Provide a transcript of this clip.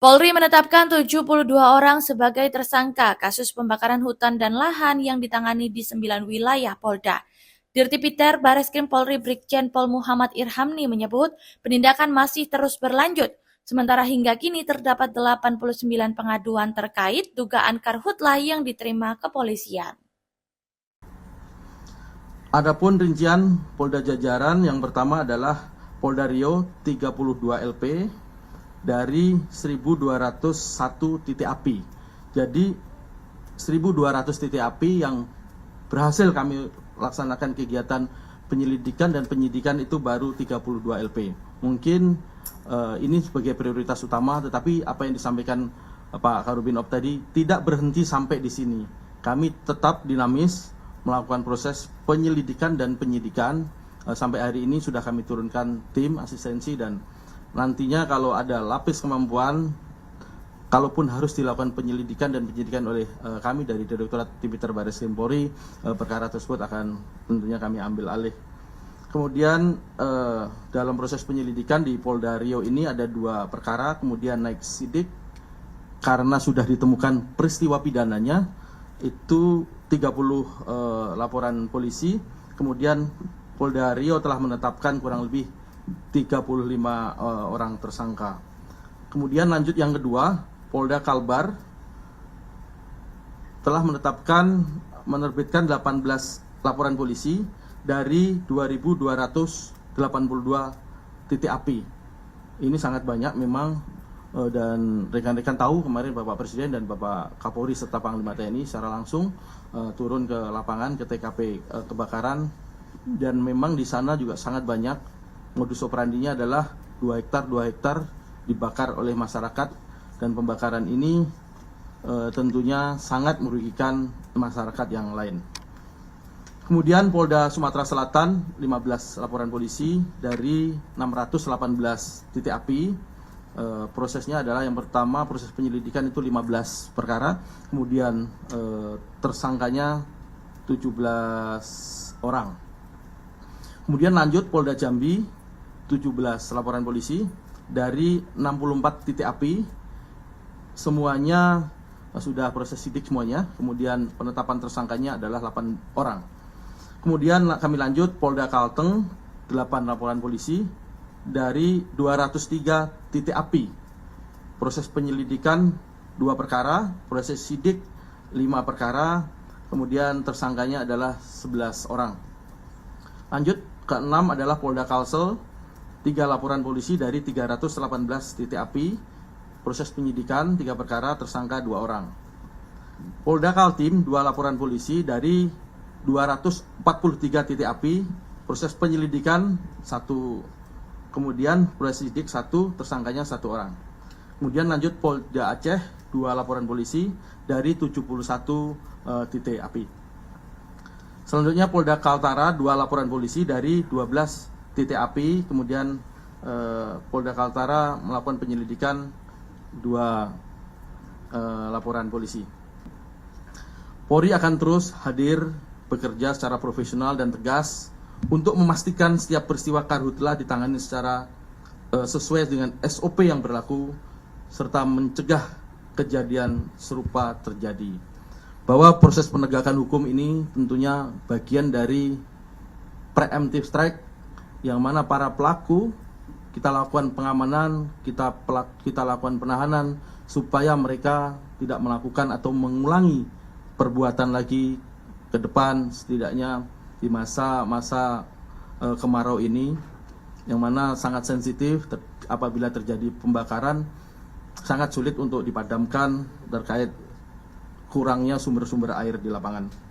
Polri menetapkan 72 orang sebagai tersangka kasus pembakaran hutan dan lahan yang ditangani di 9 wilayah Polda. Dirtipiter Bareskrim Polri Brigjen Pol Muhammad Irhamni menyebut penindakan masih terus berlanjut. Sementara hingga kini terdapat 89 pengaduan terkait dugaan karhutlah yang diterima kepolisian. Adapun rincian Polda jajaran yang pertama adalah Polda Riau 32 LP dari 1201 titik api. Jadi 1200 titik api yang berhasil kami laksanakan kegiatan penyelidikan dan penyidikan itu baru 32 LP. Mungkin ini sebagai prioritas utama, tetapi apa yang disampaikan Pak Karubinob tadi tidak berhenti sampai di sini. Kami tetap dinamis melakukan proses penyelidikan dan penyidikan. Sampai hari ini sudah kami turunkan tim asistensi dan nantinya kalau ada lapis kemampuan, kalaupun harus dilakukan penyelidikan dan penyidikan oleh kami dari Direktorat Tipiter Bareskrim Polri, perkara tersebut akan tentunya kami ambil alih. Kemudian dalam proses penyelidikan di Polda Riau ini ada 2 perkara, kemudian naik sidik karena sudah ditemukan peristiwa pidananya, itu 30 laporan polisi. Kemudian Polda Riau telah menetapkan kurang lebih 35 orang tersangka. Kemudian lanjut yang kedua, Polda Kalbar telah menerbitkan 18 laporan polisi dari 2.282 titik api. Ini sangat banyak memang, dan rekan-rekan tahu kemarin Bapak Presiden dan Bapak Kapolri serta Panglima TNI secara langsung turun ke lapangan ke TKP kebakaran, dan memang di sana juga sangat banyak. Modus operandinya adalah 2 hektar dibakar oleh masyarakat, dan pembakaran ini tentunya sangat merugikan masyarakat yang lain. Kemudian Polda Sumatera Selatan 15 laporan polisi dari 618 titik api. Prosesnya adalah yang pertama proses penyelidikan itu 15 perkara, kemudian tersangkanya 17 orang. Kemudian lanjut Polda Jambi 17 laporan polisi dari 64 titik api, semuanya sudah proses sidik semuanya. Kemudian penetapan tersangkanya adalah 8 orang. Kemudian kami lanjut Polda Kalteng 8 laporan polisi dari 203 titik api. Proses penyelidikan 2 perkara, proses sidik 5 perkara, kemudian tersangkanya adalah 11 orang. Lanjut ke-6 adalah Polda Kalsel 3 laporan polisi dari 318 titik api, proses penyidikan 3 perkara, tersangka 2 orang. Polda Kaltim 2 laporan polisi dari 243 titik api, proses penyelidikan 1, kemudian proses sidik 1, tersangkanya 1 orang. Kemudian lanjut Polda Aceh 2 laporan polisi dari 71 titik api. Selanjutnya Polda Kaltara 2 laporan polisi dari 12 titik api. Kemudian Polda Kaltara melakukan penyelidikan 2 laporan polisi. Polri akan terus hadir bekerja secara profesional dan tegas untuk memastikan setiap peristiwa karhutlah ditangani secara sesuai dengan SOP yang berlaku, serta mencegah kejadian serupa terjadi. Bahwa proses penegakan hukum ini tentunya bagian dari preemptive strike, yang mana para pelaku kita lakukan pengamanan, kita lakukan penahanan supaya mereka tidak melakukan atau mengulangi perbuatan lagi ke depan, setidaknya di masa kemarau ini, yang mana sangat sensitif. Apabila terjadi pembakaran sangat sulit untuk dipadamkan terkait kurangnya sumber-sumber air di lapangan.